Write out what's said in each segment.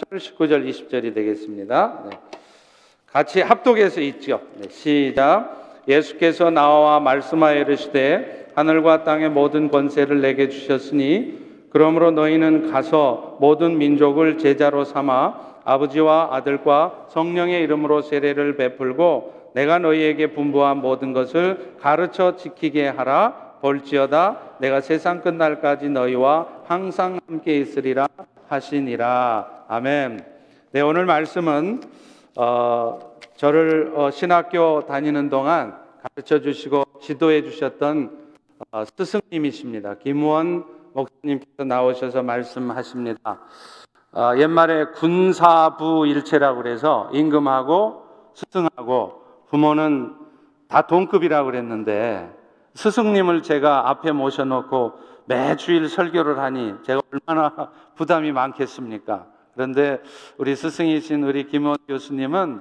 19절 20절이 되겠습니다. 네. 같이 합독해서 읽죠. 네, 시작. 예수께서 나와 말씀하여 이르시되 하늘과 땅의 모든 권세를 내게 주셨으니 그러므로 너희는 가서 모든 민족을 제자로 삼아 아버지와 아들과 성령의 이름으로 세례를 베풀고 내가 너희에게 분부한 모든 것을 가르쳐 지키게 하라. 볼지어다 내가 세상 끝날까지 너희와 항상 함께 있으리라 하시니라. 아멘. 네, 오늘 말씀은 저를 신학교 다니는 동안 가르쳐 주시고 지도해 주셨던 스승님이십니다. 김우원 목사님께서 나오셔서 말씀하십니다. 옛말에 군사부 일체라고 그래서 임금하고 스승하고 부모는 다 동급이라고 그랬는데 스승님을 제가 앞에 모셔놓고 매주일 설교를 하니 제가 얼마나 부담이 많겠습니까? 그런데 우리 스승이신 우리 김원 교수님은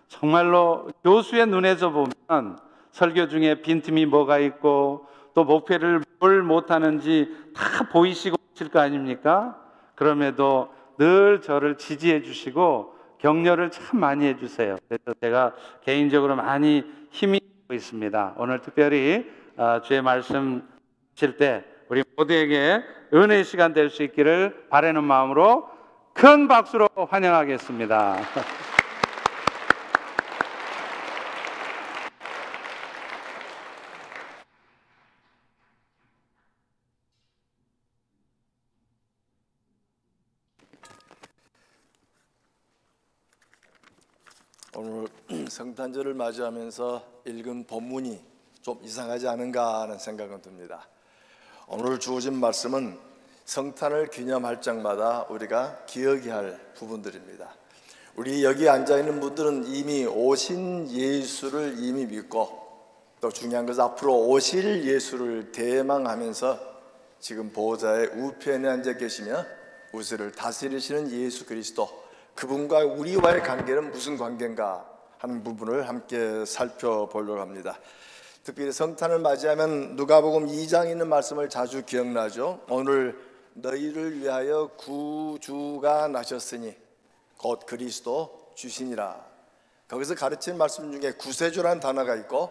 정말로 교수의 눈에서 보면 설교 중에 빈틈이 뭐가 있고 또 목표를 뭘 못하는지 다 보이시고 있을 거 아닙니까? 그럼에도 늘 저를 지지해 주시고 격려를 참 많이 해주세요. 그래서 제가 개인적으로 많이 힘이 되고 있습니다. 오늘 특별히 주의 말씀 하실 때 우리 모두에게 은혜의 시간 될 수 있기를 바라는 마음으로 큰 박수로 환영하겠습니다. 오늘 성탄절을 맞이하면서 읽은 본문이 좀 이상하지 않은가 하는 생각은 듭니다. 오늘 주어진 말씀은 성탄을 기념할 적마다 우리가 기억해야 할 부분들입니다. 우리 여기 앉아있는 분들은 이미 오신 예수를 이미 믿고 또 중요한 것은 앞으로 오실 예수를 대망하면서 지금 보좌의 우편에 앉아 계시며 우세를 다스리시는 예수 그리스도, 그분과 우리와의 관계는 무슨 관계인가 하는 부분을 함께 살펴보려고 합니다. 특별히 성탄을 맞이하면 누가복음 2장에 있는 말씀을 자주 기억나죠. 오늘 너희를 위하여 구주가 나셨으니 곧 그리스도 주시니라. 거기서 가르치는 말씀 중에 구세주라는 단어가 있고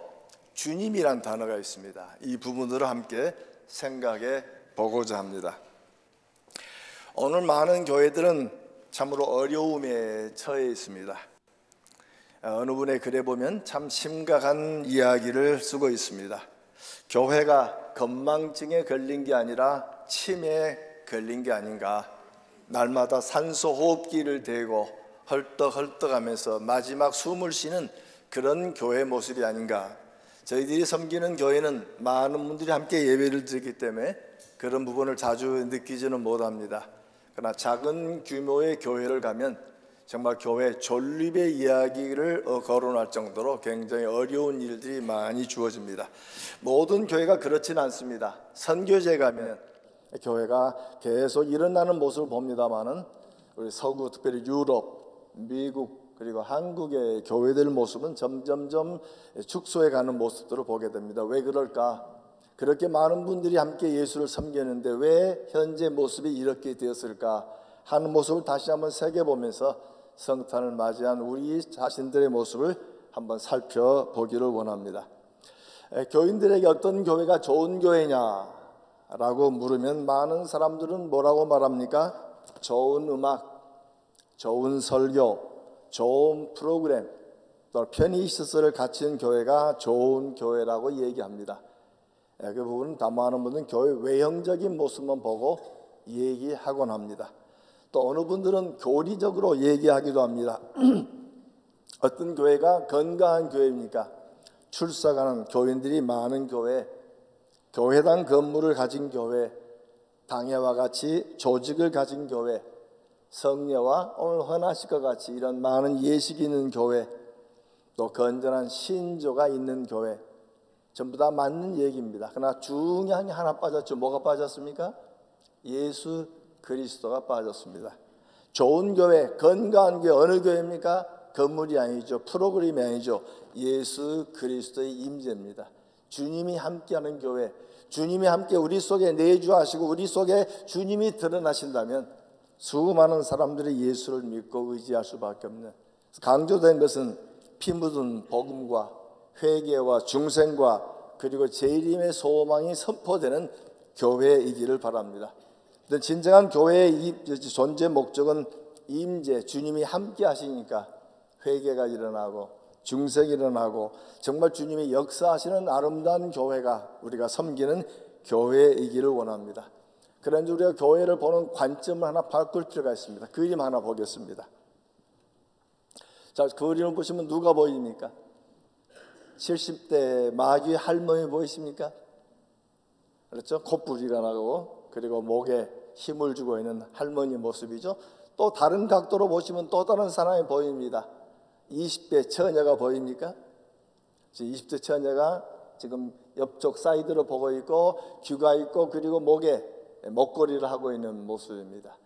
주님이란 단어가 있습니다. 이 부분들을 함께 생각해 보고자 합니다. 오늘 많은 교회들은 참으로 어려움에 처해 있습니다. 어느 분의 글에 보면 참 심각한 이야기를 쓰고 있습니다. 교회가 건망증에 걸린 게 아니라 치매에 걸린 게 아닌가. 날마다 산소호흡기를 대고 헐떡헐떡하면서 마지막 숨을 쉬는 그런 교회 모습이 아닌가. 저희들이 섬기는 교회는 많은 분들이 함께 예배를 드리기 때문에 그런 부분을 자주 느끼지는 못합니다. 그러나 작은 규모의 교회를 가면 정말 교회 존립의 이야기를 거론할 정도로 굉장히 어려운 일들이 많이 주어집니다. 모든 교회가 그렇지는 않습니다. 선교제 가면 교회가 계속 일어나는 모습을 봅니다만은 우리 서구, 특별히 유럽, 미국 그리고 한국의 교회들 모습은 점점점 축소해 가는 모습들을 보게 됩니다. 왜 그럴까? 그렇게 많은 분들이 함께 예수를 섬기는데 왜 현재 모습이 이렇게 되었을까 하는 모습을 다시 한번 새겨보면서 성탄을 맞이한 우리 자신들의 모습을 한번 살펴보기를 원합니다. 교인들에게 어떤 교회가 좋은 교회냐라고 물으면 많은 사람들은 뭐라고 말합니까? 좋은 음악, 좋은 설교, 좋은 프로그램, 또 편의시설을 갖춘 교회가 좋은 교회라고 얘기합니다. 그 부분은 담화하는 분들은 교회 외형적인 모습만 보고 얘기하곤 합니다. 또 어느 분들은 교리적으로 얘기하기도 합니다. 어떤 교회가 건강한 교회입니까? 출석하는 교인들이 많은 교회, 교회당 건물을 가진 교회, 당회와 같이 조직을 가진 교회, 성례와 오늘 헌하실 것 같이 이런 많은 예식이 있는 교회, 또 건전한 신조가 있는 교회, 전부 다 맞는 얘기입니다. 그러나 중요한 게 하나 빠졌죠. 뭐가 빠졌습니까? 예수 그리스도가 빠졌습니다. 좋은 교회, 건강한 교회 어느 교회입니까? 건물이 아니죠. 프로그램이 아니죠. 예수 그리스도의 임재입니다. 주님이 함께하는 교회, 주님이 함께 우리 속에 내주하시고 우리 속에 주님이 드러나신다면 수많은 사람들이 예수를 믿고 의지할 수밖에 없는, 강조된 것은 피 묻은 복음과 회개와 중생과 그리고 재림의 소망이 선포되는 교회이기를 바랍니다. 진정한 교회의 존재 목적은 임재, 주님이 함께 하시니까 회개가 일어나고 중생이 일어나고 정말 주님이 역사하시는 아름다운 교회가 우리가 섬기는 교회이기를 원합니다. 그런데 우리가 교회를 보는 관점을 하나 바꿀 필요가 있습니다. 그림 하나 보겠습니다. 자, 그림을 보시면 누가 보입니까? 70대 마귀 할머니 보이십니까? 그렇죠? 콧불이가 나고 그리고 목에 힘을 주고 있는 할머니 모습이죠. 또 다른 각도로 보시면 또 다른 사람이 보입니다. 20대 처녀가 보입니까? 20대 처녀가 지금 옆쪽 사이드로 보고 있고 귀가 있고 그리고 목에 목걸이를 하고 있는 모습입니다.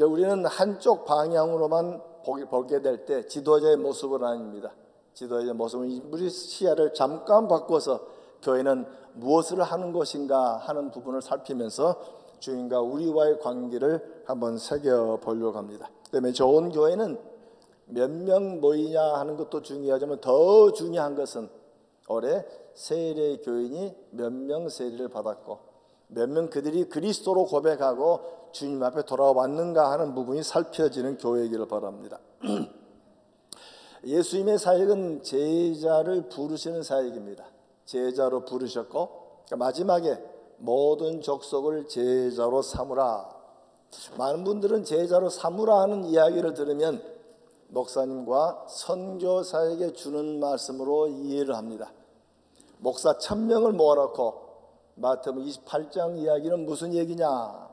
우리는 한쪽 방향으로만 보게 될 때 지도자의 모습은 아닙니다. 지도자의 모습은 우리 시야를 잠깐 바꿔서 교회는 무엇을 하는 것인가 하는 부분을 살피면서 주님과 우리와의 관계를 한번 새겨보려고 합니다. 그다음에 좋은 교회는 몇 명 모이냐 하는 것도 중요하지만 더 중요한 것은 올해 세례 교인이 몇 명 세례를 받았고 몇 명 그들이 그리스도로 고백하고 주님 앞에 돌아왔는가 하는 부분이 살펴지는 교회이기를 바랍니다. 예수님의 사역은 제자를 부르시는 사역입니다. 제자로 부르셨고 마지막에 모든 족속을 제자로 삼으라. 많은 분들은 제자로 삼으라 하는 이야기를 들으면 목사님과 선교사에게 주는 말씀으로 이해를 합니다. 목사 1000명을 모아놓고 마태복음 28장 이야기는 무슨 얘기냐?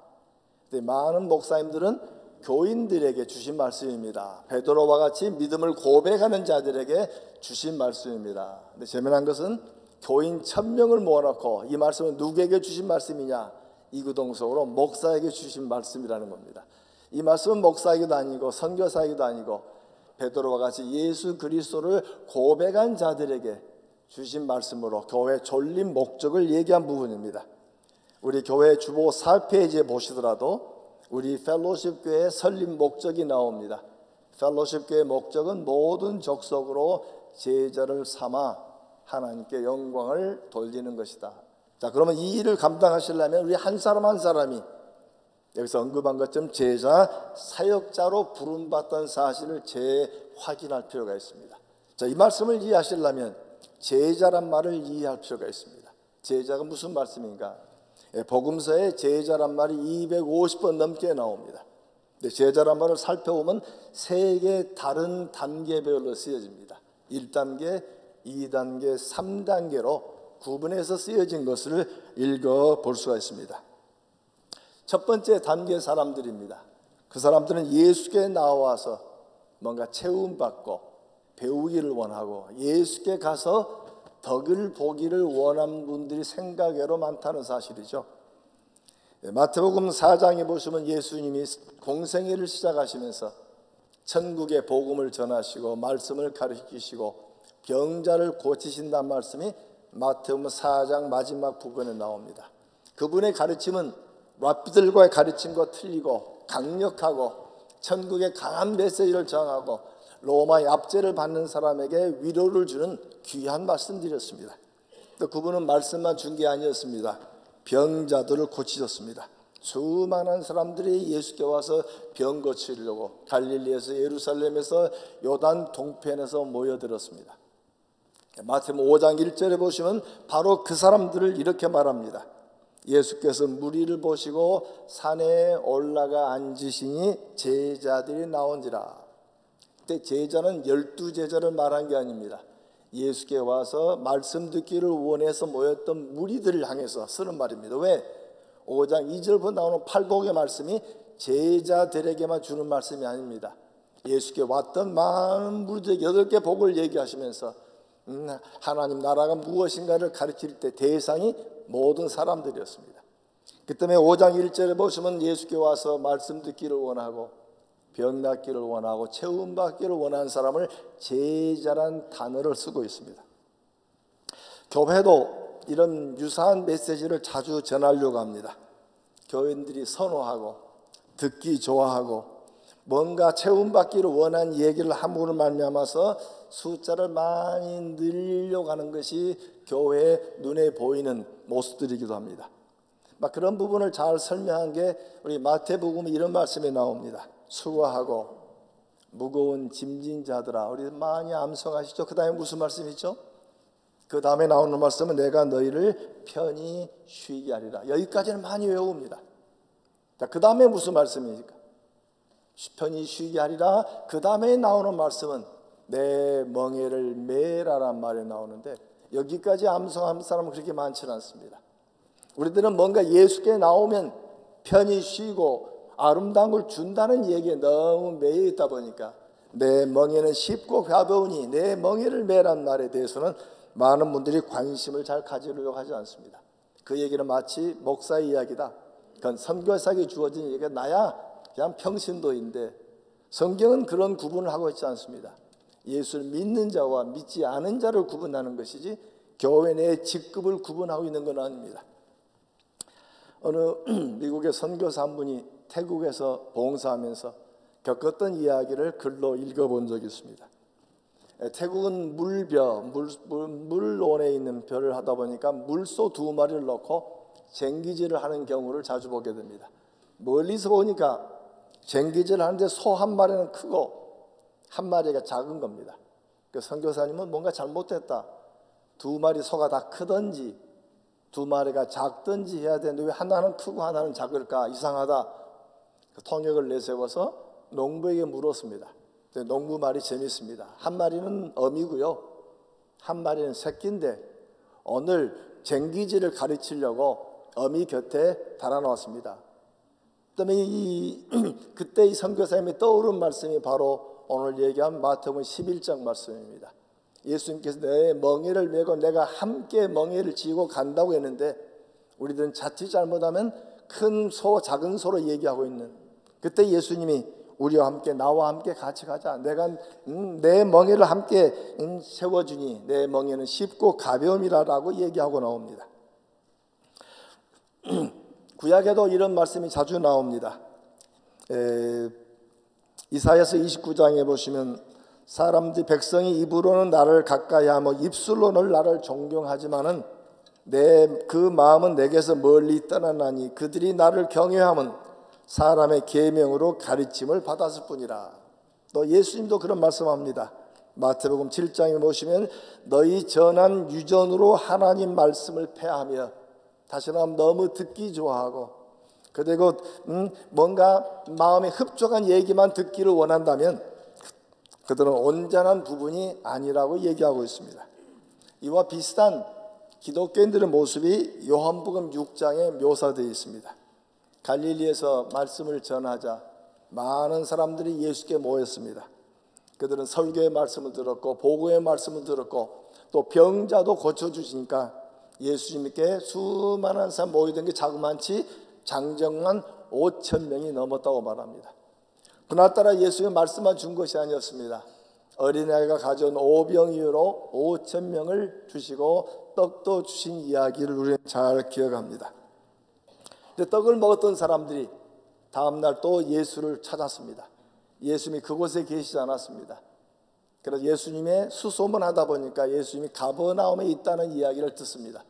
많은 목사님들은 교인들에게 주신 말씀입니다. 베드로와 같이 믿음을 고백하는 자들에게 주신 말씀입니다. 근데 재미난 것은 교인 1000명을 모아놓고 이 말씀은 누구에게 주신 말씀이냐? 이구동성으로 목사에게 주신 말씀이라는 겁니다. 이 말씀은 목사에게도 아니고 선교사에게도 아니고 베드로와 같이 예수 그리스도를 고백한 자들에게 주신 말씀으로 교회 존립 목적을 얘기한 부분입니다. 우리 교회 주보 4페이지에 보시더라도 우리 펠로십 교회의 설립 목적이 나옵니다. 펠로십 교회의 목적은 모든 족속으로 제자를 삼아 하나님께 영광을 돌리는 것이다. 자, 그러면 이 일을 감당하시려면 우리 한 사람 한 사람이 여기서 언급한 것처럼 제자, 사역자로 부름받던 사실을 재확인할 필요가 있습니다. 자, 이 말씀을 이해하시려면 제자란 말을 이해할 필요가 있습니다. 제자가 무슨 말씀인가? 복음서에 제자란 말이 250번 넘게 나옵니다. 제자란 말을 살펴보면 3개 다른 단계별로 쓰여집니다. 1단계, 2단계, 3단계로 구분해서 쓰여진 것을 읽어볼 수가 있습니다. 첫 번째 단계 사람들입니다. 그 사람들은 예수께 나와서 뭔가 체험받고 배우기를 원하고 예수께 가서 덕을 보기를 원하는 분들이 생각외로 많다는 사실이죠. 마태복음 4장에 보시면 예수님이 공생애를 시작하시면서 천국의 복음을 전하시고 말씀을 가르치시고 병자를 고치신다는 말씀이 마태복음 4장 마지막 부분에 나옵니다. 그분의 가르침은 랍비들과의 가르침과 틀리고 강력하고 천국의 강한 메시지를 전하고 로마의 압제를 받는 사람에게 위로를 주는 귀한 말씀드렸습니다. 또 그분은 말씀만 준 게 아니었습니다. 병자들을 고치셨습니다. 수많은 사람들이 예수께 와서 병 고치려고 갈릴리에서 예루살렘에서 요단 동편에서 모여들었습니다. 마태복음 5장 1절에 보시면 바로 그 사람들을 이렇게 말합니다. 예수께서 무리를 보시고 산에 올라가 앉으시니 제자들이 나온지라. 그때 제자는 12제자를 말한 게 아닙니다. 예수께 와서 말씀 듣기를 원해서 모였던 무리들을 향해서 쓰는 말입니다. 왜? 5장 2절부터 나오는 팔복의 말씀이 제자들에게만 주는 말씀이 아닙니다. 예수께 왔던 많은 무리들에게 8개 복을 얘기하시면서 하나님 나라가 무엇인가를 가르칠 때 대상이 모든 사람들이었습니다. 그 때문에 5장 1절에 보시면 예수께 와서 말씀 듣기를 원하고 병 낫기를 원하고 체험받기를 원하는 사람을 제자란 단어를 쓰고 있습니다. 교회도 이런 유사한 메시지를 자주 전하려고 합니다. 교인들이 선호하고 듣기 좋아하고 뭔가 채움받기를 원하는 얘기를 함으로 말미암아서 숫자를 많이 늘리려고 하는 것이 교회의 눈에 보이는 모습들이기도 합니다. 막 그런 부분을 잘 설명한 게 우리 마태복음에 이런 말씀이 나옵니다. 수고하고 무거운 짐진 자들아. 우리 많이 암송하시죠? 그 다음에 무슨 말씀이죠? 그 다음에 나오는 말씀은 내가 너희를 편히 쉬게 하리라. 여기까지는 많이 외웁니다. 자, 그 다음에 무슨 말씀입니까? 편히 쉬게 하리라. 그 다음에 나오는 말씀은 내 멍에를 메라란 말이 나오는데 여기까지 암송하는 사람은 그렇게 많지는 않습니다. 우리들은 뭔가 예수께 나오면 편히 쉬고 아름다운 걸 준다는 얘기에 너무 매여 있다 보니까 내 멍에는 쉽고 가벼우니 내 멍에를 메란 말에 대해서는 많은 분들이 관심을 잘 가지려고 하지 않습니다. 그 얘기는 마치 목사의 이야기다. 그건 선교사에게 주어진 얘기가 나야 그냥 평신도인데 성경은 그런 구분을 하고 있지 않습니다. 예수를 믿는 자와 믿지 않은 자를 구분하는 것이지 교회 내 직급을 구분하고 있는 건 아닙니다. 어느 미국의 선교사 한 분이 태국에서 봉사하면서 겪었던 이야기를 글로 읽어본 적이 있습니다. 태국은 물론에 있는 벼를 하다 보니까 물소 2마리를 넣고 쟁기질을 하는 경우를 자주 보게 됩니다. 멀리서 보니까 쟁기질을 하는데 소 1마리는 크고 1마리가 작은 겁니다. 그 선교사님은 뭔가 잘못됐다. 2마리 소가 다 크든지 2마리가 작든지 해야 되는데 왜 하나는 크고 하나는 작을까? 이상하다. 통역을 내세워서 농부에게 물었습니다. 농부 말이 재밌습니다. 1마리는 어미고요. 1마리는 새끼인데 오늘 쟁기질을 가르치려고 어미 곁에 달아놓았습니다. 그다음에 그때 이 선교사님이 떠오른 말씀이 바로 오늘 얘기한 마태복음 11장 말씀입니다. 예수님께서 내 멍에를 메고 내가 함께 멍에를 지고 간다고 했는데 우리들은 자칫 잘못하면 큰 소, 작은 소로 얘기하고 있는 그때 예수님이 우리와 함께 나와 함께 같이 가자. 내가 내 멍에를 함께 세워주니 내 멍에는 쉽고 가벼움이라고 얘기하고 나옵니다. 구약에도 이런 말씀이 자주 나옵니다. 이사야서 29장에 보시면 사람들이 백성이 입으로는 나를 가까이하며 입술로는 나를 존경하지만은 그 마음은 내게서 멀리 떠나나니 그들이 나를 경외함은 사람의 계명으로 가르침을 받았을 뿐이라. 또 예수님도 그런 말씀합니다. 마태복음 7장에 보시면 너희 전한 유전으로 하나님 말씀을 폐하며 다시 말하면 너무 듣기 좋아하고 그리고 뭔가 마음에 흡족한 얘기만 듣기를 원한다면 그들은 온전한 부분이 아니라고 얘기하고 있습니다. 이와 비슷한 기독교인들의 모습이 요한복음 6장에 묘사되어 있습니다. 갈릴리에서 말씀을 전하자 많은 사람들이 예수께 모였습니다. 그들은 설교의 말씀을 들었고 보고의 말씀을 들었고 또 병자도 고쳐주시니까 예수님께 수많은 사람 모이던 게 자그만치 장정만 5,000명이 넘었다고 말합니다. 그날따라 예수의 말씀만 준 것이 아니었습니다. 어린아이가 가져온 오병이어로 5,000명을 주시고 떡도 주신 이야기를 우리는 잘 기억합니다. 근데 떡을 먹었던 사람들이 다음날 또 예수를 찾았습니다. 예수님이 그곳에 계시지 않았습니다. 그래서 예수님의 수소문하다 보니까 예수님이 가버나움에 있다는 이야기를 듣습니다.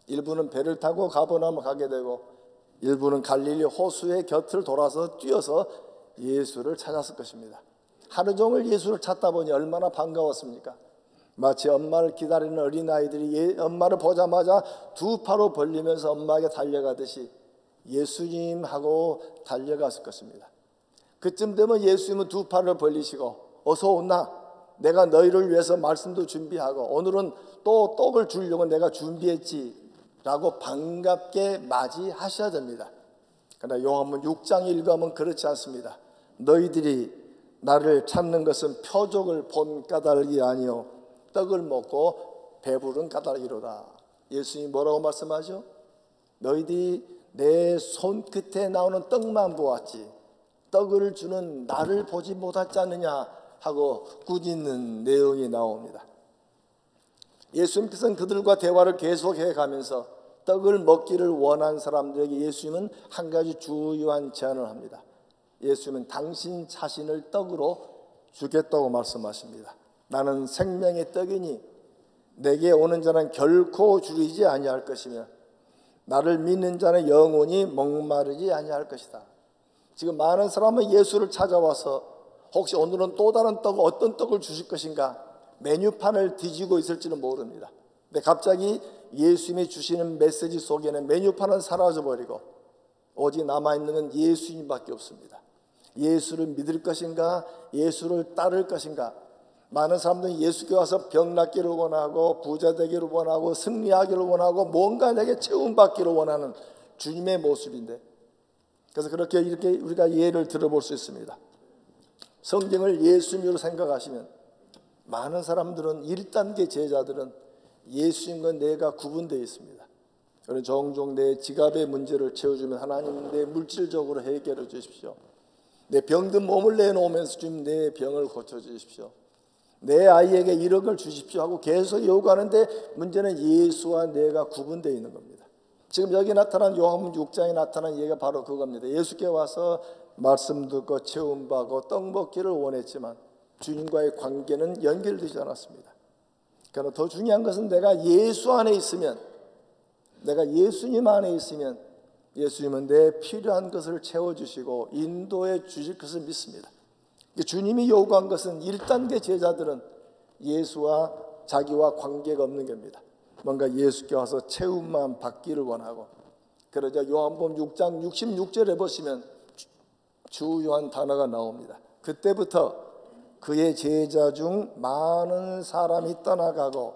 일부는 배를 타고 가버나움을 가게 되고 일부는 갈릴리 호수의 곁을 돌아서 뛰어서 예수를 찾았을 것입니다. 하루 종일 예수를 찾다 보니 얼마나 반가웠습니까? 마치 엄마를 기다리는 어린아이들이 엄마를 보자마자 두 팔로 벌리면서 엄마에게 달려가듯이 예수님하고 달려갔을 것입니다. 그쯤 되면 예수님은 두 팔을 벌리시고 어서 오나 내가 너희를 위해서 말씀도 준비하고 오늘은 또 떡을 주려고 내가 준비했지 라고 반갑게 맞이하셔야 됩니다. 그러나 요한복음 6장 읽으면 그렇지 않습니다. 너희들이 나를 찾는 것은 표적을 본 까닭이 아니요 떡을 먹고 배부른 까닭이로다. 예수님이 뭐라고 말씀하죠? 너희들이 내 손끝에 나오는 떡만 보았지 떡을 주는 나를 보지 못하지 않느냐 하고 꾸짖는 내용이 나옵니다. 예수님께서는 그들과 대화를 계속해 가면서 떡을 먹기를 원한 사람들에게 예수님은 한 가지 주요한 제안을 합니다. 예수님은 당신 자신을 떡으로 주겠다고 말씀하십니다. 나는 생명의 떡이니 내게 오는 자는 결코 줄이지 아니할 것이며 나를 믿는 자는 영원히 목마르지 아니할 것이다. 지금 많은 사람은 예수를 찾아와서 혹시 오늘은 또 다른 떡, 어떤 떡을 주실 것인가 메뉴판을 뒤지고 있을지는 모릅니다. 근데 갑자기 예수님이 주시는 메시지 속에는 메뉴판은 사라져버리고 오직 남아있는 건 예수님밖에 없습니다. 예수를 믿을 것인가, 예수를 따를 것인가. 많은 사람들은 예수께 와서 병 낫기를 원하고 부자 되기를 원하고 승리하기를 원하고 뭔가 내게 체험받기를 원하는 주님의 모습인데, 그래서 이렇게 우리가 예를 들어볼 수 있습니다. 성경을 예수님으로 생각하시면 많은 사람들은 1단계 제자들은 예수님과 내가 구분되어 있습니다. 그래서 종종 내 지갑의 문제를 채워주면 하나님 내 물질적으로 해결해 주십시오. 내 병든 몸을 내놓으면서 주님 내 병을 고쳐주십시오. 내 아이에게 1억을 주십시오 하고 계속 요구하는데 문제는 예수와 내가 구분되어 있는 겁니다. 지금 여기 나타난 요한복음 6장에 나타난 얘기가 바로 그겁니다. 예수께 와서 말씀 듣고 체험받고 떡 먹기를 원했지만 주님과의 관계는 연결되지 않았습니다. 그러나 더 중요한 것은 내가 예수 안에 있으면, 내가 예수님 안에 있으면 예수님은 내 필요한 것을 채워주시고 인도해 주실 것을 믿습니다. 주님이 요구한 것은 1단계 제자들은 예수와 자기와 관계가 없는 겁니다. 뭔가 예수께 와서 체험만 받기를 원하고, 그러자 요한복음 6장 66절에 보시면 주요한 단어가 나옵니다. 그때부터 그의 제자 중 많은 사람이 떠나가고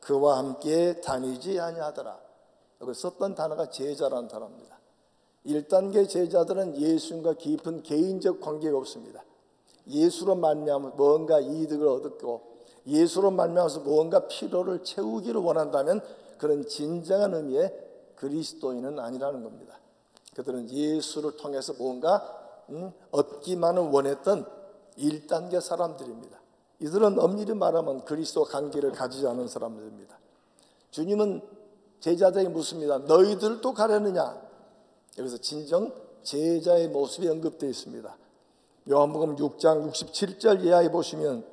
그와 함께 다니지 아니하더라. 여기 썼던 단어가 제자라는 단어입니다. 1단계 제자들은 예수님과 깊은 개인적 관계가 없습니다. 예수로 말미암아 뭔가 이득을 얻고 예수로 말미암아서 뭔가 필요를 채우기를 원한다면 그런 진정한 의미의 그리스도인은 아니라는 겁니다. 그들은 예수를 통해서 뭔가 얻기만을 원했던 1단계 사람들입니다. 이들은 엄밀히 말하면 그리스도 관계를 가지지 않은 사람들입니다. 주님은 제자들에게 묻습니다. 너희들도 가려느냐? 여기서 진정 제자의 모습이 언급되어 있습니다. 요한복음 6장 67절 이하에 보시면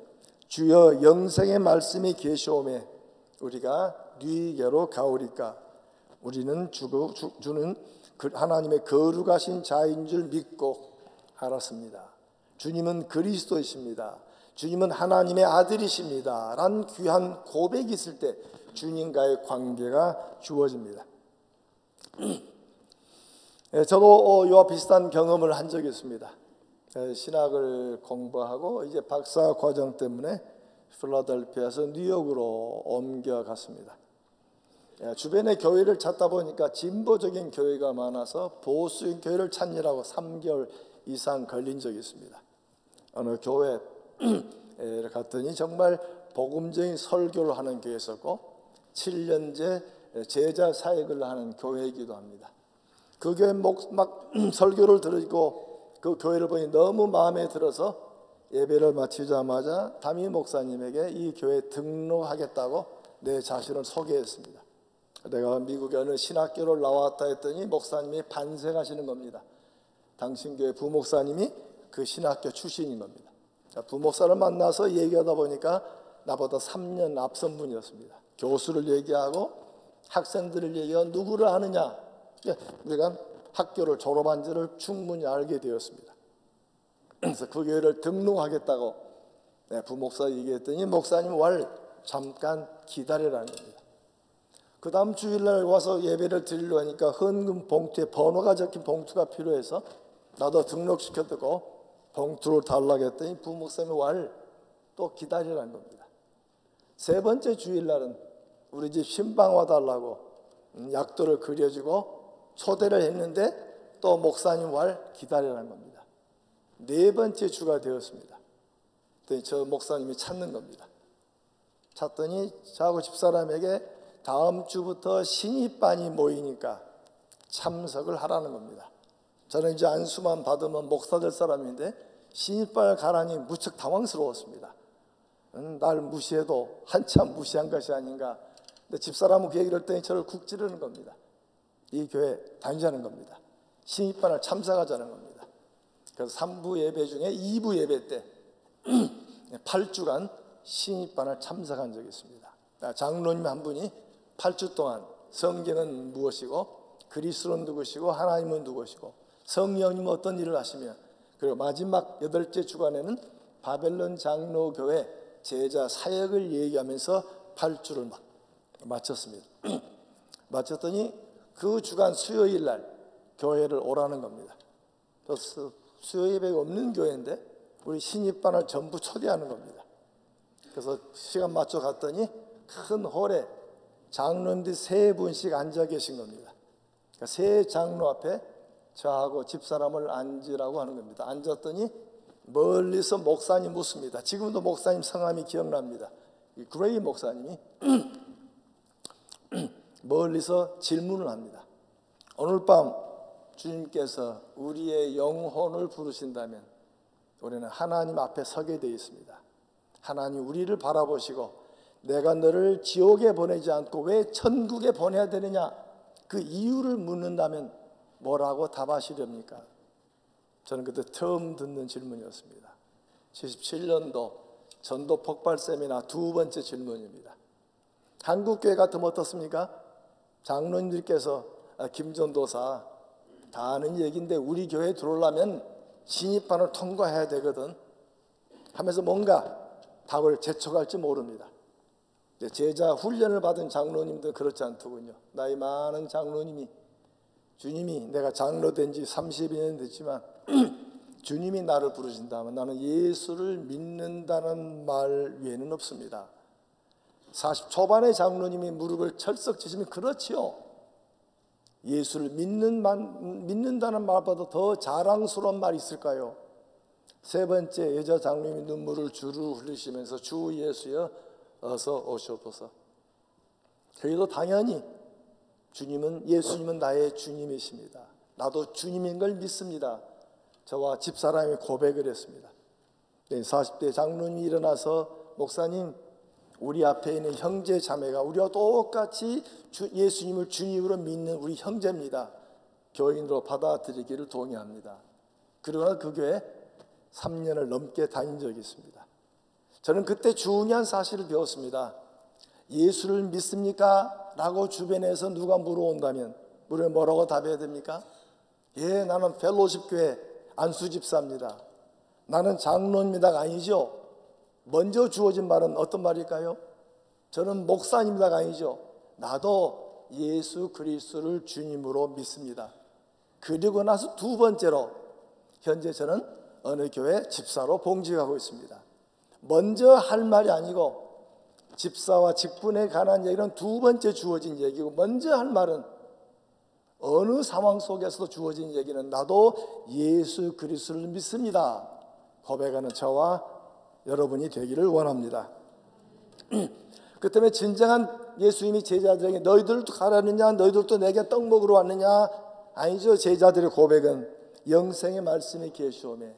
주여 영생의 말씀이 계시오매 우리가 네게로 가오리까. 우리는 주는 하나님의 거룩하신 자인 줄 믿고 알았습니다. 주님은 그리스도이십니다. 주님은 하나님의 아들이십니다. 라는 귀한 고백이 있을 때 주님과의 관계가 주어집니다. 저도 이와 비슷한 경험을 한 적이 있습니다. 신학을 공부하고 이제 박사 과정 때문에 필라델피아에서 뉴욕으로 옮겨갔습니다. 주변의 교회를 찾다 보니까 진보적인 교회가 많아서 보수인 교회를 찾느라고 3개월 이상 걸린 적이 있습니다. 어느 교회에 갔더니 정말 복음적인 설교를 하는 교회였었고 7년째 제자 사역을 하는 교회이기도 합니다. 그 교회 막 설교를 들으고 그 교회를 보니 너무 마음에 들어서 예배를 마치자마자 담임 목사님에게 이 교회에 등록하겠다고 내 자신을 소개했습니다. 내가 미국에 어느 신학교를 나왔다 했더니 목사님이 반색하시는 겁니다. 당신 교회 부목사님이 그 신학교 출신인 겁니다. 부목사를 만나서 얘기하다 보니까 나보다 3년 앞선 분이었습니다. 교수를 얘기하고 학생들을 얘기하고 누구를 아느냐. 우리가 학교를 졸업한 지를 충분히 알게 되었습니다. 그래서 그 교회를 등록하겠다고 부목사 얘기했더니 목사님 잠깐 기다리라는 겁니다. 그 다음 주일날 와서 예배를 드리려 하니까 헌금 봉투에 번호가 적힌 봉투가 필요해서 나도 등록시켜두고 봉투를 달라고 했더니 부목사님이 또 기다리라는 겁니다. 세 번째 주일날은 우리 집 신방 와달라고 약도를 그려주고 초대를 했는데 또 목사님 기다리라는 겁니다. 네 번째 주가 되었습니다. 그랬더니 저 목사님이 찾는 겁니다. 찾더니 저하고 집사람에게 다음 주부터 신입반이 모이니까 참석을 하라는 겁니다. 저는 이제 안수만 받으면 목사 될 사람인데 신입반을 가라니 무척 당황스러웠습니다. 날 무시해도 한참 무시한 것이 아닌가. 근데 집사람은 그 얘기를 했더니 저를 쿡 찌르는 겁니다. 이 교회 다니자는 겁니다. 신입반을 참석하자는 겁니다. 그래서 3부 예배 중에 2부 예배 때 8주간 신입반을 참석한 적이 있습니다. 장로님 한 분이 8주 동안 성경은 무엇이고 그리스도는 누구시고 하나님은 누구시고 성령님은 어떤 일을 하시며, 그리고 마지막 8째 주간에는 바벨론 장로교회 제자 사역을 얘기하면서 8주를 마쳤습니다. 마쳤더니 그 주간 수요일 날 교회를 오라는 겁니다. 수요 예배가 없는 교회인데 우리 신입반을 전부 초대하는 겁니다. 그래서 시간 맞춰 갔더니 큰 홀에 장로님들이 3분씩 앉아 계신 겁니다. 그러니까 3 장로 앞에 저하고 집사람을 앉으라고 하는 겁니다. 앉았더니 멀리서 목사님 묻습니다. 지금도 목사님 성함이 기억납니다. 그레이 목사님이 멀리서 질문을 합니다. 오늘 밤 주님께서 우리의 영혼을 부르신다면 우리는 하나님 앞에 서게 되어 있습니다. 하나님 우리를 바라보시고 내가 너를 지옥에 보내지 않고 왜 천국에 보내야 되느냐, 그 이유를 묻는다면 뭐라고 답하시렵니까? 저는 그때 처음 듣는 질문이었습니다. 77년도 전도 폭발 세미나 2번째 질문입니다. 한국교회 같으면 어떻습니까? 장로님들께서 김전도사 다 아는 얘기인데 우리 교회에 들어오려면 신입반을 통과해야 되거든 하면서 뭔가 답을 제쳐갈지 모릅니다. 제자 훈련을 받은 장로님들은 그렇지 않더군요. 나이 많은 장로님이, 주님이, 내가 장로 된 지 32년 됐지만 주님이 나를 부르신다면 나는 예수를 믿는다는 말 외에는 없습니다. 40 초반의 장로님이 무릎을 철썩 치시면 그렇지요. 예수를 믿는다는 말보다 더 자랑스러운 말이 있을까요? 3번째 여자 장로님이 눈물을 주르 흘리시면서 주 예수여 어서 오시옵소서. 저희도 당연히 예수님은 나의 주님이십니다. 나도 주님인 걸 믿습니다. 저와 집사람이 고백을 했습니다. 40대 장로님이 일어나서 목사님, 우리 앞에 있는 형제 자매가 우리와 똑같이 예수님을 주님으로 믿는 우리 형제입니다. 교인으로 받아들이기를 동의합니다. 그러나 그 교회 3년을 넘게 다닌 적이 있습니다. 저는 그때 중요한 사실을 배웠습니다. 예수를 믿습니까? 라고 주변에서 누가 물어온다면 우리는 뭐라고 답해야 됩니까? 예, 나는 펠로십 교회 안수집사입니다. 나는 장로입니다가 아니죠. 먼저 주어진 말은 어떤 말일까요? 저는 목사입니다가 아니죠. 나도 예수 그리스도를 주님으로 믿습니다. 그리고 나서 2번째로 현재 저는 어느 교회 집사로 봉직하고 있습니다. 먼저 할 말이 아니고 집사와 직분에 관한 얘기는 2번째 주어진 얘기고, 먼저 할 말은 어느 상황 속에서도 주어진 얘기는 나도 예수 그리스도를 믿습니다 고백하는 저와 여러분이 되기를 원합니다. 그 때문에 진정한 예수님이 제자들에게 너희들도 가라느냐, 너희들도 내게 떡 먹으러 왔느냐, 아니죠. 제자들의 고백은 영생의 말씀이 계시오매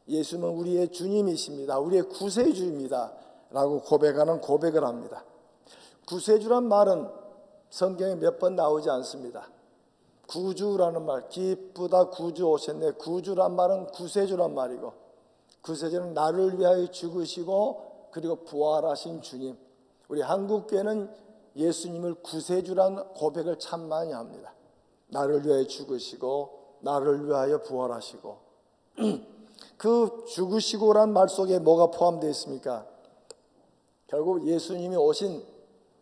예수는 우리의 주님이십니다, 우리의 구세주입니다 라고 고백하는 고백을 합니다. 구세주란 말은 성경에 몇 번 나오지 않습니다. 구주라는 말, 기쁘다 구주 오셨네, 구주란 말은 구세주란 말이고, 구세주는 나를 위하여 죽으시고 그리고 부활하신 주님. 우리 한국교회는 예수님을 구세주란 고백을 참 많이 합니다. 나를 위하여 죽으시고 나를 위하여 부활하시고 그 죽으시고란 말 속에 뭐가 포함되어 있습니까? 결국 예수님이 오신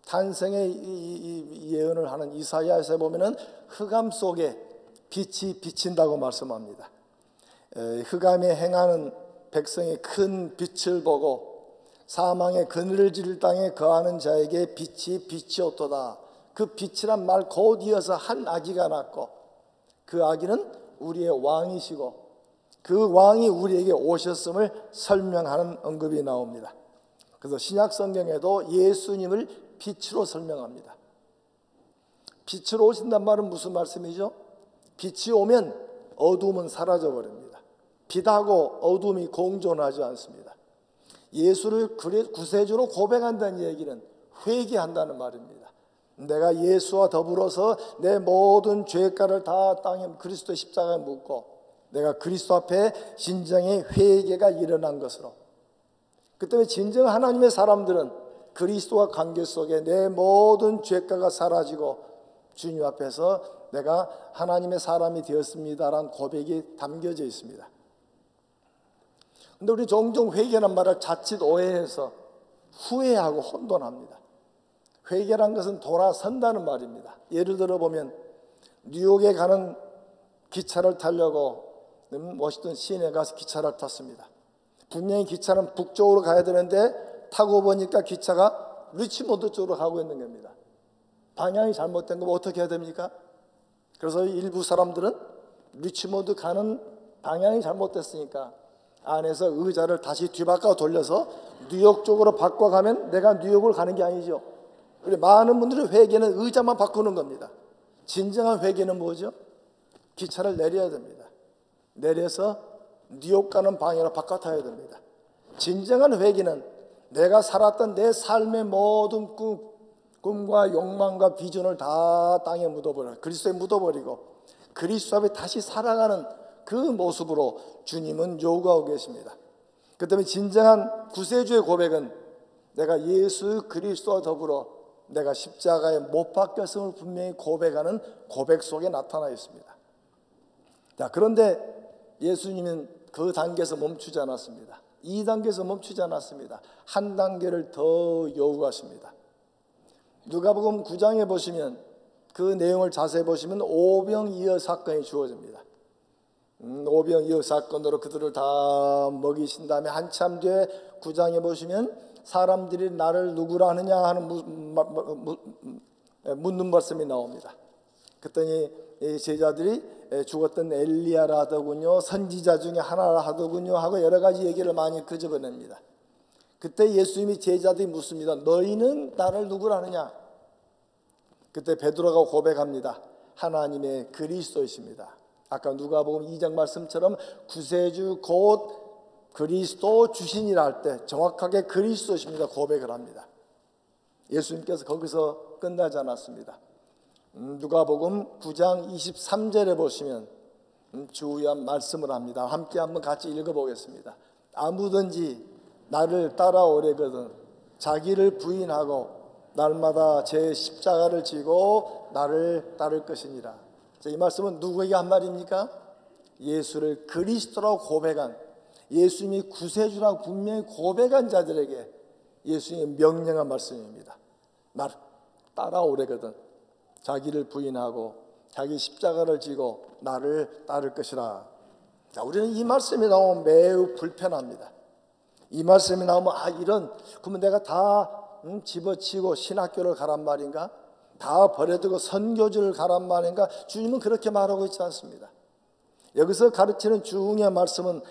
탄생의 예언을 하는 이사야서에 보면은 흑암 속에 빛이 비친다고 말씀합니다. 흑암에 행하는 백성의 큰 빛을 보고 사망의 그늘질 땅에 거하는 자에게 빛이 비치었도다. 그 빛이란 말 곧 이어서 한 아기가 낳고, 그 아기는 우리의 왕이시고 그 왕이 우리에게 오셨음을 설명하는 언급이 나옵니다. 그래서 신약 성경에도 예수님을 빛으로 설명합니다. 빛으로 오신단 말은 무슨 말씀이죠? 빛이 오면 어두움은 사라져 버립니다. 빛하고 어두움이 공존하지 않습니다. 예수를 구세주로 고백한다는 얘기는 회개한다는 말입니다. 내가 예수와 더불어서 내 모든 죄가를 다 땅에 그리스도의 십자가에 묻고 내가 그리스도 앞에 진정의 회개가 일어난 것으로. 그 때문에 진정 하나님의 사람들은 그리스도와 관계 속에 내 모든 죄가가 사라지고 주님 앞에서 내가 하나님의 사람이 되었습니다라는 고백이 담겨져 있습니다. 그런데 우리 종종 회개란 말을 자칫 오해해서 후회하고 혼돈합니다. 회개란 것은 돌아선다는 말입니다. 예를 들어 보면 뉴욕에 가는 기차를 타려고 워싱턴 시내에 가서 기차를 탔습니다. 분명히 기차는 북쪽으로 가야 되는데 타고 보니까 기차가 리치몬드 쪽으로 가고 있는 겁니다. 방향이 잘못된 거면 어떻게 해야 됩니까? 그래서 일부 사람들은 리치몬드 가는 방향이 잘못됐으니까 안에서 의자를 다시 뒤바꿔 돌려서 뉴욕 쪽으로 바꿔가면 내가 뉴욕을 가는 게 아니죠. 그리고 많은 분들이 회개는 의자만 바꾸는 겁니다. 진정한 회개는 뭐죠? 기차를 내려야 됩니다. 내려서 뉴욕 가는 방향으로 바꿔 타야 됩니다. 진정한 회개는 내가 살았던 내 삶의 모든 꿈과 욕망과 비전을 다 땅에 묻어버려 그리스도에 묻어버리고 그리스도 앞에 다시 살아가는 그 모습으로 주님은 요구하고 계십니다. 그 때문에 진정한 구세주의 고백은 내가 예수 그리스도와 더불어 내가 십자가에 못 박혔음을 분명히 고백하는 고백 속에 나타나 있습니다. 자, 그런데 예수님은 그 단계에서 멈추지 않았습니다. 2단계에서 멈추지 않았습니다. 한 단계를 더 요구하십니다. 누가복음 9장에 보시면 그 내용을 자세히 보시면 오병이어 사건이 주어집니다. 오병이어 사건으로 그들을 다 먹이신 다음에 한참 뒤에 9장에 보시면 사람들이 나를 누구라 하느냐 하는 묻는 말씀이 나옵니다. 그랬더니 제자들이 죽었던 엘리야라 하더군요, 선지자 중에 하나라 하더군요 하고 여러 가지 얘기를 많이 끄집어냅니다. 그때 예수님이 제자들이 묻습니다. 너희는 나를 누구라 하느냐? 그때 베드로가 고백합니다. 하나님의 그리스도이십니다. 아까 누가복음 2장 말씀처럼 구세주 곧 그리스도 주신이라 할 때 정확하게 그리스도십니다 고백을 합니다. 예수님께서 거기서 끝나지 않았습니다. 누가복음 9장 23절에 보시면 주의한 말씀을 합니다. 함께 한번 같이 읽어보겠습니다. 아무든지 나를 따라오려거든 자기를 부인하고 날마다 제 십자가를 지고 나를 따를 것이니라. 이 말씀은 누구에게 한 말입니까? 예수를 그리스도라고 고백한, 예수님이 구세주라고 분명히 고백한 자들에게 예수님이 명령한 말씀입니다. 나를 따라오려거든 자기를 부인하고 자기 십자가를 지고 나를 따를 것이라. 자, 우리는 이 말씀이 나오면 매우 불편합니다. 이 말씀이 나오면 그러면 내가 다 집어치고 신학교를 가란 말인가? 다 버려두고 선교지를 가란 말인가? 주님은 그렇게 말하고 있지 않습니다. 여기서 가르치는 중요한 말씀은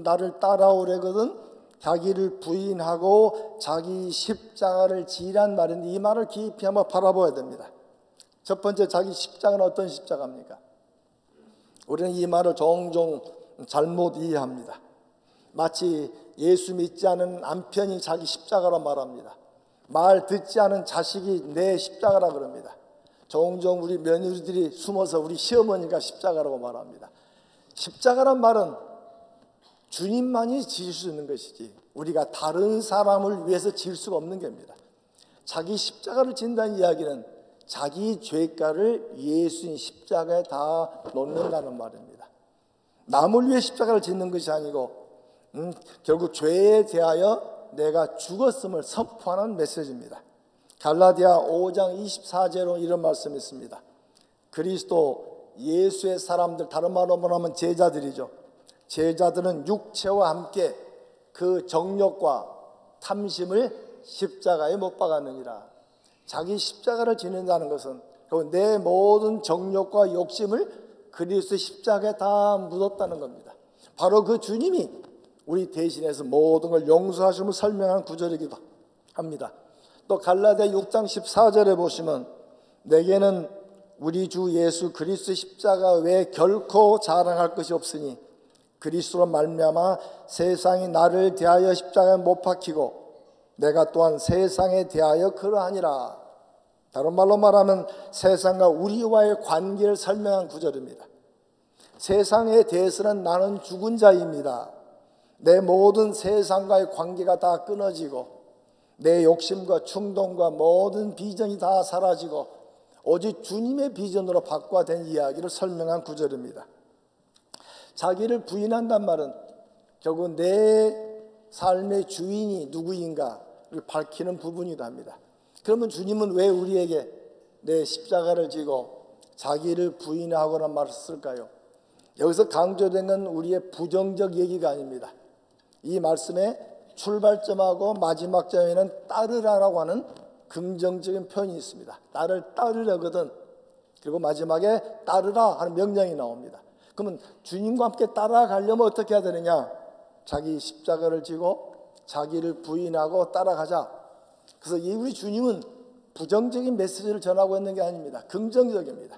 나를 따라오려거든 자기를 부인하고 자기 십자가를 지란 말인데 이 말을 깊이 한번 바라봐야 됩니다. 첫 번째, 자기 십자가는 어떤 십자가입니까? 우리는 이 말을 종종 잘못 이해합니다. 마치 예수 믿지 않은 남편이 자기 십자가라 말합니다. 말 듣지 않은 자식이 내 십자가라 그럽니다. 종종 우리 며느리들이 숨어서 우리 시어머니가 십자가라고 말합니다. 십자가란 말은 주님만이 지을 수 있는 것이지 우리가 다른 사람을 위해서 지을 수가 없는 겁니다. 자기 십자가를 진다는 이야기는 자기 죄가를 예수님 십자가에 다 놓는다는 말입니다. 남을 위해 십자가를 짓는 것이 아니고 결국 죄에 대하여 내가 죽었음을 선포하는 메시지입니다. 갈라디아 5장 24절로 이런 말씀이 있습니다. 그리스도 예수의 사람들, 다른 말로 말하면 제자들이죠. 제자들은 육체와 함께 그 정욕과 탐심을 십자가에 못 박았느니라. 자기 십자가를 지낸다는 것은 내 모든 정욕과 욕심을 그리스도 십자가에 다 묻었다는 겁니다. 바로 그 주님이 우리 대신해서 모든 걸 용서하심을 설명한 구절이기도 합니다. 또 갈라디아 6장 14절에 보시면 내게는 우리 주 예수 그리스도 십자가 외에 결코 자랑할 것이 없으니 그리스도로 말미암아 세상이 나를 대하여 십자가에 못 박히고 내가 또한 세상에 대하여 그러하니라. 다른 말로 말하면 세상과 우리와의 관계를 설명한 구절입니다. 세상에 대해서는 나는 죽은 자입니다. 내 모든 세상과의 관계가 다 끊어지고 내 욕심과 충동과 모든 비전이 다 사라지고 오직 주님의 비전으로 바꿔된 이야기를 설명한 구절입니다. 자기를 부인한단 말은 결국 내 삶의 주인이 누구인가를 밝히는 부분이기도 합니다. 그러면 주님은 왜 우리에게 내 십자가를 지고 자기를 부인하거나 말을 쓸까요? 여기서 강조되는 우리의 부정적 얘기가 아닙니다. 이 말씀의 출발점하고 마지막 점에는 따르라라고 하는 긍정적인 표현이 있습니다. 나를 따르려거든. 그리고 마지막에 따르라 하는 명령이 나옵니다. 그러면 주님과 함께 따라가려면 어떻게 해야 되느냐? 자기 십자가를 지고 자기를 부인하고 따라가자. 그래서 우리 주님은 부정적인 메시지를 전하고 있는 게 아닙니다. 긍정적입니다.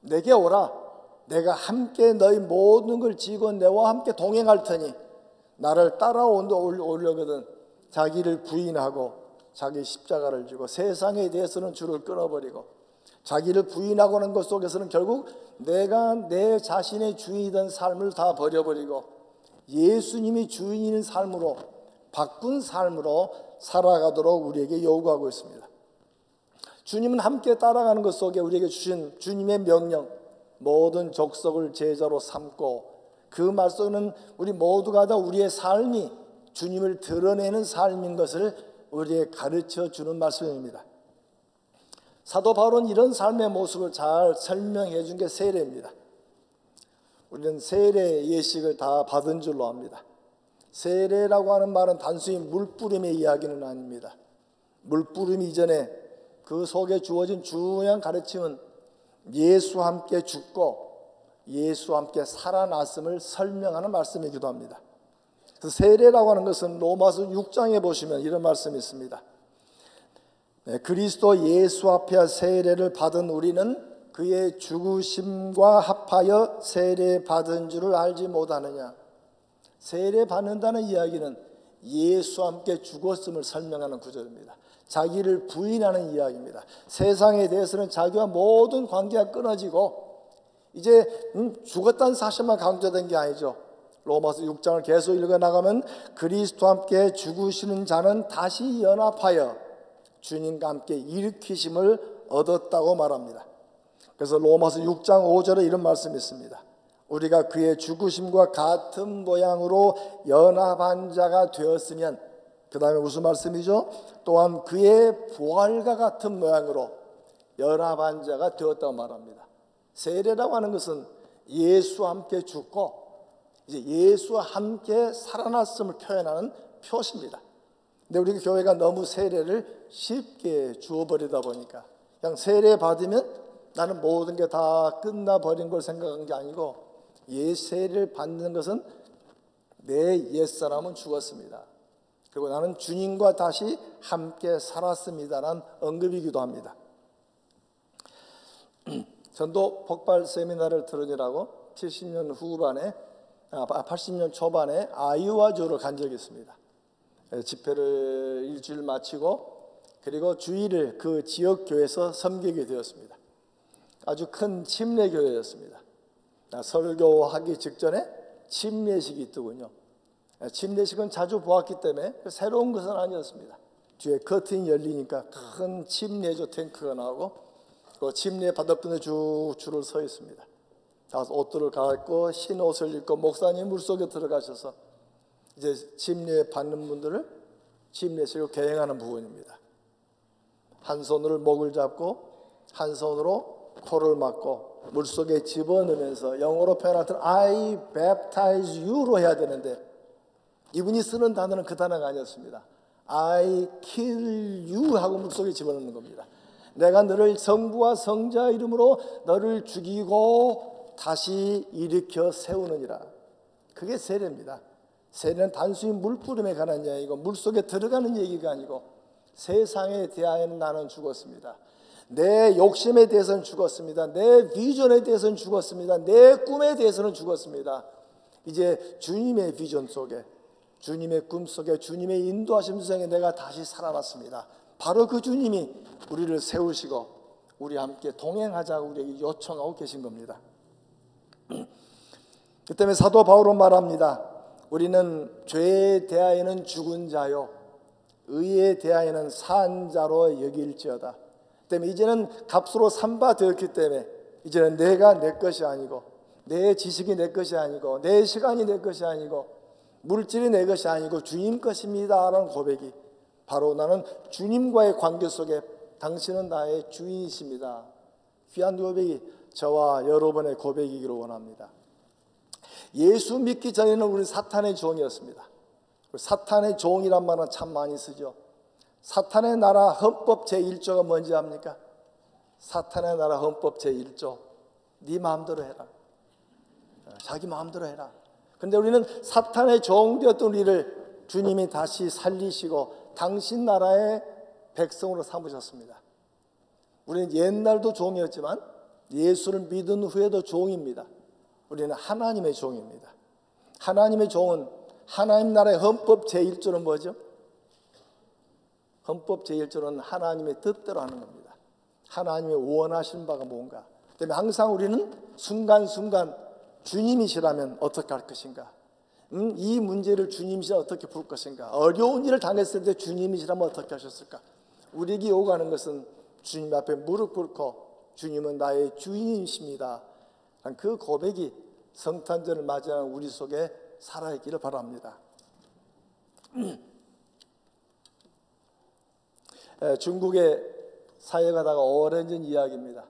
내게 오라. 내가 함께 너희 모든 걸 지고 내와 함께 동행할 테니 나를 따라오려거든. 자기를 부인하고 자기 십자가를 지고 세상에 대해서는 줄을 끊어버리고 자기를 부인하고 하는 것 속에서는 결국 내가 내 자신의 주인이던 삶을 다 버려버리고 예수님이 주인인 삶으로 바꾼 삶으로 살아가도록 우리에게 요구하고 있습니다. 주님은 함께 따라가는 것 속에 우리에게 주신 주님의 명령, 모든 족속을 제자로 삼고 그 말씀은 우리 모두가 다 우리의 삶이 주님을 드러내는 삶인 것을 우리에게 가르쳐 주는 말씀입니다. 사도 바울은 이런 삶의 모습을 잘 설명해 준 게 세례입니다. 우리는 세례 예식을 다 받은 줄로 압니다. 세례라고 하는 말은 단순히 물뿌림의 이야기는 아닙니다. 물뿌림 이전에 그 속에 주어진 중요한 가르침은 예수와 함께 죽고 예수와 함께 살아났음을 설명하는 말씀이기도 합니다. 그 세례라고 하는 것은 로마서 6장에 보시면 이런 말씀이 있습니다. 그리스도 예수 앞에 세례를 받은 우리는 그의 죽으심과 합하여 세례 받은 줄을 알지 못하느냐. 세례 받는다는 이야기는 예수와 함께 죽었음을 설명하는 구절입니다. 자기를 부인하는 이야기입니다. 세상에 대해서는 자기와 모든 관계가 끊어지고 이제 죽었다는 사실만 강조된 게 아니죠. 로마서 6장을 계속 읽어나가면 그리스도와 함께 죽으시는 자는 다시 연합하여 주님과 함께 일으키심을 얻었다고 말합니다. 그래서 로마서 6장 5절에 이런 말씀이 있습니다. 우리가 그의 죽으심과 같은 모양으로 연합한 자가 되었으면, 그 다음에 무슨 말씀이죠? 또한 그의 부활과 같은 모양으로 연합한 자가 되었다고 말합니다. 세례라고 하는 것은 예수와 함께 죽고 이제 예수와 함께 살아났음을 표현하는 표시입니다. 근데 우리 교회가 너무 세례를 쉽게 주어버리다 보니까 그냥 세례 받으면 나는 모든 게 다 끝나버린 걸 생각한 게 아니고 세례를 받는 것은 내 옛사람은 죽었습니다. 그리고 나는 주님과 다시 함께 살았습니다라는 언급이기도 합니다. 전도 폭발 세미나를 들으느라고 80년 초반에 아이오와주를 간 적이 있습니다. 집회를 일주일 마치고 그리고 주일을 그 지역 교회에서 섬기게 되었습니다. 아주 큰 침례교회였습니다. 설교하기 직전에 침례식이 있더군요. 침례식은 자주 보았기 때문에 새로운 것은 아니었습니다. 뒤에 커튼이 열리니까 큰 침례조 탱크가 나오고 그 침례 바닥분에 쭉 줄을 서 있습니다. 다 옷들을 갈아입고 흰 옷을 입고 목사님 물속에 들어가셔서 이제 침례 받는 분들을 침례식을 계행하는 부분입니다. 한 손으로 목을 잡고 한 손으로 코를 막고 물속에 집어넣으면서 영어로 표현할 때는 I baptize you로 해야 되는데 이분이 쓰는 단어는 그 단어가 아니었습니다. I kill you 하고 물속에 집어넣는 겁니다. 내가 너를 성부와 성자 이름으로 너를 죽이고 다시 일으켜 세우느니라. 그게 세례입니다. 세례는 단순히 물뿌림에 관한 이야기고 물속에 들어가는 얘기가 아니고 세상에 대하여는 나는 죽었습니다. 내 욕심에 대해서는 죽었습니다. 내 비전에 대해서는 죽었습니다. 내 꿈에 대해서는 죽었습니다. 이제 주님의 비전 속에 주님의 꿈 속에 주님의 인도하심 속에 내가 다시 살아났습니다. 바로 그 주님이 우리를 세우시고 우리 함께 동행하자고 우리에게 요청하고 계신 겁니다. 그 때문에 사도 바울은 말합니다. 우리는 죄에 대하여는 죽은 자요 의에 대하여는 산 자로 여길지어다. 그 때문에 이제는 값으로 산바 되었기 때문에 이제는 내가 내 것이 아니고 내 지식이 내 것이 아니고 내 시간이 내 것이 아니고 물질이 내 것이 아니고 주님 것입니다 라는 고백이 바로 나는 주님과의 관계 속에 당신은 나의 주인이십니다. 귀한 고백이 저와 여러분의 고백이기를 원합니다. 예수 믿기 전에는 우리는 사탄의 종이었습니다. 사탄의 종이란 말은 참 많이 쓰죠. 사탄의 나라 헌법 제1조가 뭔지 압니까? 사탄의 나라 헌법 제1조 네 마음대로 해라. 자기 마음대로 해라. 그런데 우리는 사탄의 종 되었던 우리를 주님이 다시 살리시고 당신 나라의 백성으로 삼으셨습니다. 우리는 옛날도 종이었지만 예수를 믿은 후에도 종입니다. 우리는 하나님의 종입니다. 하나님의 종은 하나님 나라의 헌법 제1조는 뭐죠? 헌법 제1조는 하나님의 뜻대로 하는 겁니다. 하나님의 원하신 바가 뭔가. 때문에 항상 우리는 순간순간 주님이시라면 어떻게 할 것인가? 이 문제를 주님이시라 어떻게 풀 것인가? 어려운 일을 당했을 때 주님이시라면 어떻게 하셨을까? 우리에게 오가는 것은 주님 앞에 무릎 꿇고 주님은 나의 주인이십니다. 그 고백이 성탄절을 맞이하는 우리 속에 살아있기를 바랍니다. 중국에 사역하다가 오랜 전 이야기입니다.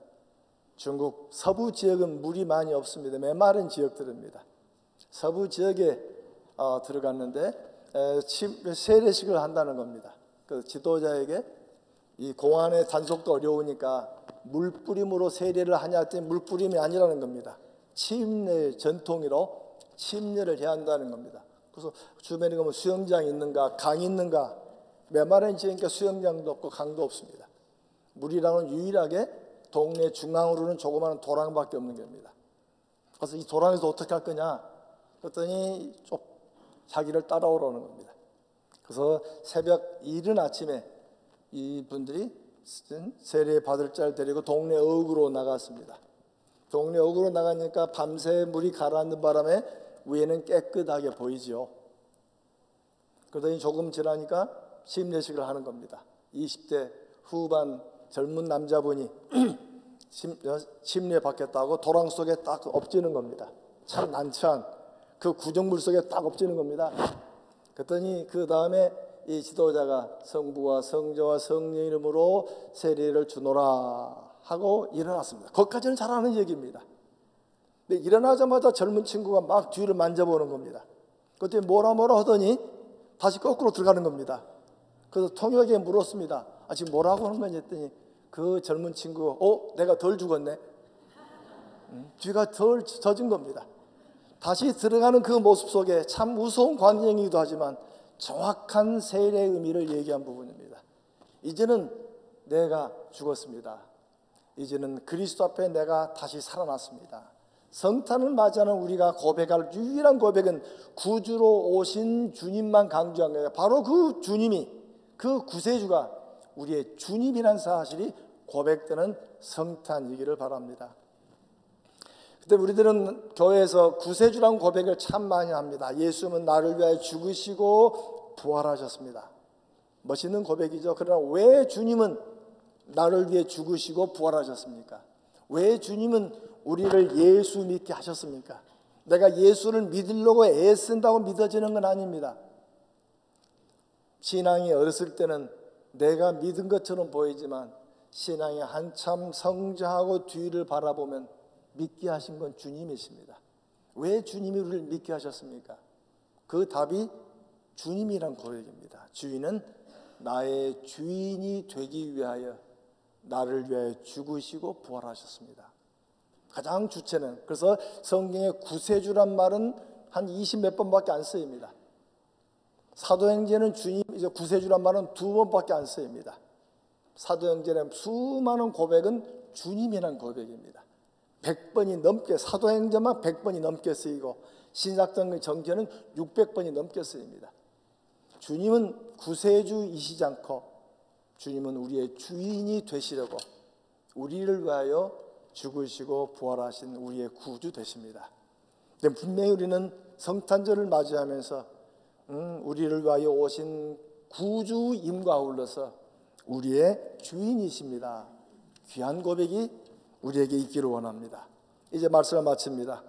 중국 서부 지역은 물이 많이 없습니다. 메마른 지역들입니다. 서부 지역에 들어갔는데 세례식을 한다는 겁니다. 그 지도자에게 이 공안의 단속도 어려우니까 물뿌림으로 세례를 하냐 했더니 물뿌림이 아니라는 겁니다. 침례 전통으로 침례를 해야 한다는 겁니다. 그래서 주변에 가면 수영장이 있는가 강이 있는가 메마른 지역이니까 수영장도 없고 강도 없습니다. 물이랑은 유일하게 동네 중앙으로는 조그마한 도랑밖에 없는 겁니다. 그래서 이 도랑에서 어떻게 할 거냐 그랬더니 좀 자기를 따라오라는 겁니다. 그래서 새벽 이른 아침에 이분들이 세례 받을 자를 데리고 동네 어귀로 나갔습니다. 동네 어귀로 나가니까 밤새 물이 가라앉는 바람에 위에는 깨끗하게 보이죠. 그러더니 조금 지나니까 심례식을 하는 겁니다. 20대 후반 젊은 남자분이 심례 받겠다고 도랑 속에 딱 엎지는 겁니다. 참 난처한 그 구정물 속에 딱 엎지는 겁니다. 그랬더니 그 다음에 이 지도자가 성부와 성자와 성령 이름으로 세례를 주노라 하고 일어났습니다. 거기까지는 잘 아는 얘기입니다. 근데 일어나자마자 젊은 친구가 막 뒤를 만져보는 겁니다. 그때 뭐라 하더니 다시 거꾸로 들어가는 겁니다. 그래서 통역에 물었습니다. 지금 뭐라고 하는 거냐 했더니 그 젊은 친구가 내가 덜 죽었네. 뒤가 덜 젖은 겁니다. 다시 들어가는 그 모습 속에 참 무서운 광경이기도 하지만 정확한 세례의 의미를 얘기한 부분입니다. 이제는 내가 죽었습니다. 이제는 그리스도 앞에 내가 다시 살아났습니다. 성탄을 맞이하는 우리가 고백할 유일한 고백은 구주로 오신 주님만 강조한 거예요. 바로 그 주님이 그 구세주가 우리의 주님이라는 사실이 고백되는 성탄이기를 바랍니다. 그때 우리들은 교회에서 구세주라는 고백을 참 많이 합니다. 예수님은 나를 위하여 죽으시고 부활하셨습니다. 멋있는 고백이죠. 그러나 왜 주님은 나를 위해 죽으시고 부활하셨습니까? 왜 주님은 우리를 예수 믿게 하셨습니까? 내가 예수를 믿으려고 애쓴다고 믿어지는 건 아닙니다. 신앙이 어렸을 때는 내가 믿은 것처럼 보이지만 신앙이 한참 성장하고 뒤를 바라보면 믿게 하신 건 주님이십니다. 왜 주님이 우리를 믿게 하셨습니까? 그 답이 주님이란 고백입니다. 주인은 나의 주인이 되기 위하여 나를 위하여 죽으시고 부활하셨습니다. 가장 주체는 그래서 성경에 구세주란 말은 한 20몇 번밖에 안 쓰입니다. 사도행전은 주님 이제 구세주란 말은 2번밖에 안 쓰입니다. 사도행전의 수많은 고백은 주님이란 고백입니다. 100번이 넘게 사도행전만 100번이 넘게 쓰이고 신약성 정전은 600번이 넘게 쓰입니다. 주님은 구세주이시지 않고 주님은 우리의 주인이 되시려고 우리를 위하여 죽으시고 부활하신 우리의 구주 되십니다. 근데 분명히 우리는 성탄절을 맞이하면서 우리를 위하여 오신 구주임과 아울러서 우리의 주인이십니다. 귀한 고백이 우리에게 있기를 원합니다. 이제 말씀을 마칩니다.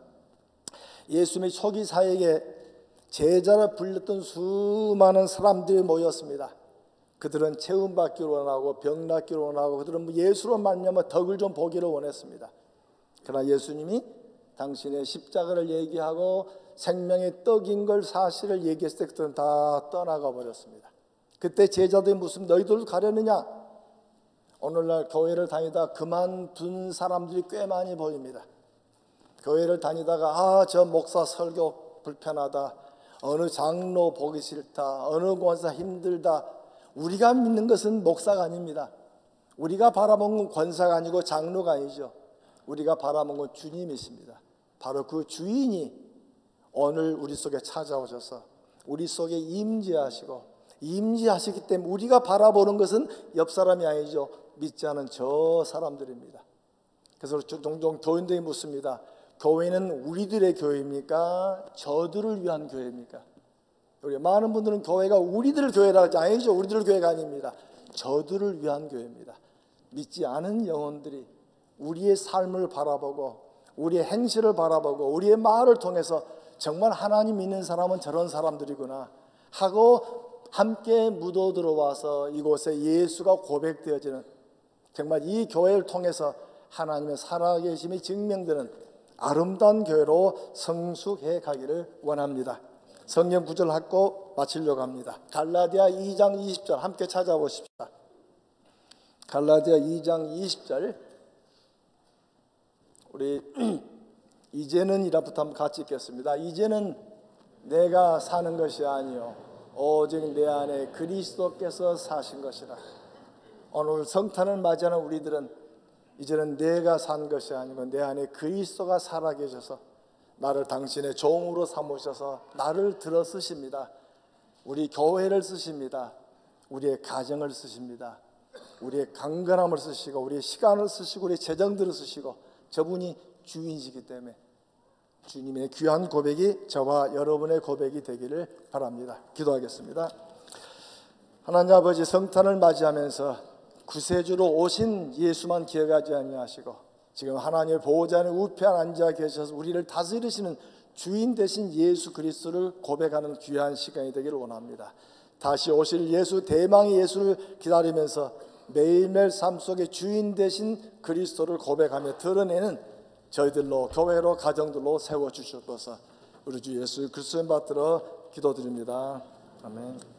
예수님의 초기 사역에 제자라 불렸던 수많은 사람들이 모였습니다. 그들은 체험받기를 원하고 병 낫기를 원하고 그들은 예수로 말미암아 덕을 좀 보기를 원했습니다. 그러나 예수님이 당신의 십자가를 얘기하고 생명의 떡인 걸 사실을 얘기했을 때 그들은 다 떠나가 버렸습니다. 그때 제자들이 무슨 너희들 가려느냐? 오늘날 교회를 다니다 그만둔 사람들이 꽤 많이 보입니다. 교회를 다니다가 저 목사 설교 불편하다, 어느 장로 보기 싫다, 어느 권사 힘들다. 우리가 믿는 것은 목사가 아닙니다. 우리가 바라본 건 권사가 아니고 장로가 아니죠. 우리가 바라본 건 주님이십니다. 바로 그 주인이 오늘 우리 속에 찾아오셔서 우리 속에 임재하시기 때문에 우리가 바라보는 것은 옆 사람이 아니죠. 믿지 않은 저 사람들입니다. 그래서 종종 교인들이 묻습니다. 교회는 우리들의 교회입니까? 저들을 위한 교회입니까? 우리 많은 분들은 교회가 우리들 교회라 하지 아니죠. 우리들 교회가 아닙니다. 저들을 위한 교회입니다. 믿지 않은 영혼들이 우리의 삶을 바라보고 우리의 행실을 바라보고 우리의 말을 통해서 정말 하나님 믿는 사람은 저런 사람들이구나 하고 함께 묻어 들어와서 이곳에 예수가 고백되어지는, 정말 이 교회를 통해서 하나님의 살아계심이 증명되는 아름다운 교회로 성숙해 가기를 원합니다. 성경 구절 갖고 마치려고 합니다. 갈라디아 2장 20절 함께 찾아보십시다. 갈라디아 2장 20절 우리 이제는 이라부터 한번 같이 읽겠습니다. 이제는 내가 사는 것이 아니요 오직 내 안에 그리스도께서 사신 것이라. 오늘 성탄을 맞이하는 우리들은 이제는 내가 산 것이 아니고 내 안에 그리스도가 살아계셔서 나를 당신의 종으로 삼으셔서 나를 들어 쓰십니다. 우리 교회를 쓰십니다. 우리의 가정을 쓰십니다. 우리의 강건함을 쓰시고 우리의 시간을 쓰시고 우리의 재정들을 쓰시고 저분이 주인이시기 때문에 주님의 귀한 고백이 저와 여러분의 고백이 되기를 바랍니다. 기도하겠습니다. 하나님 아버지, 성탄을 맞이하면서 구세주로 오신 예수만 기억하지 아니하시고 지금 하나님의 보호자 안에 우편에 앉아 계셔서 우리를 다스리시는 주인 되신 예수 그리스도를 고백하는 귀한 시간이 되기를 원합니다. 다시 오실 예수, 대망의 예수를 기다리면서 매일매일 삶 속에 주인 되신 그리스도를 고백하며 드러내는 저희들로, 교회로, 가정들로 세워주셔서 우리 주 예수 그리스도를 받들어 기도드립니다. 아멘.